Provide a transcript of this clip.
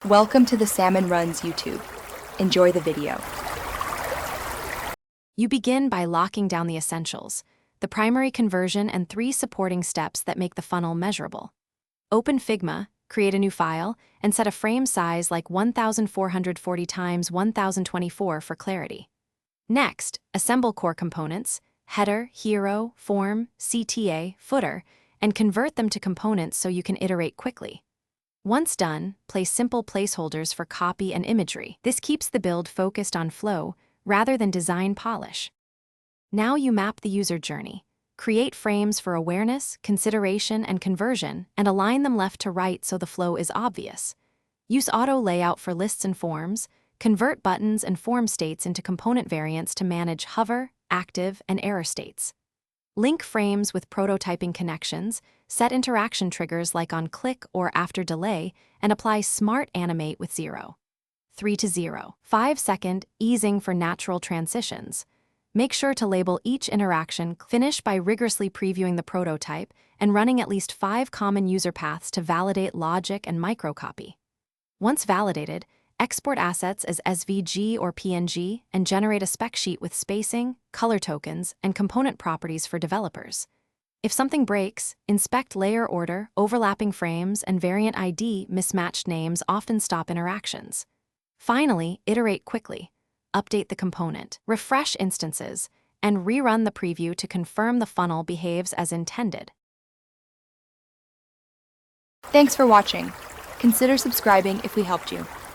Welcome to the Salmon Runs YouTube. Enjoy the video. You begin by locking down the essentials, the primary conversion and 3 supporting steps that make the funnel measurable. Open Figma, create a new file, and set a frame size like 1440 x 1024 for clarity. Next, assemble core components, header, hero, form, CTA, footer, and convert them to components so you can iterate quickly. Once done, place simple placeholders for copy and imagery. This keeps the build focused on flow rather than design polish. Now you map the user journey. Create frames for awareness, consideration, and conversion, and align them left to right so the flow is obvious. Use auto layout for lists and forms. Convert buttons and form states into component variants to manage hover, active, and error states. Link frames with prototyping connections, set interaction triggers like on click or after delay, and apply Smart Animate with 3 to 0, 5-second easing for natural transitions. Make sure to label each interaction. Finish by rigorously previewing the prototype and running at least 5 common user paths to validate logic and microcopy. Once validated, export assets as SVG or PNG and generate a spec sheet with spacing, color tokens, and component properties for developers. If something breaks, inspect layer order, overlapping frames, and variant ID. Mismatched names often stop interactions. Finally, iterate quickly. Update the component, refresh instances, and rerun the preview to confirm the funnel behaves as intended. Thanks for watching. Consider subscribing if we helped you.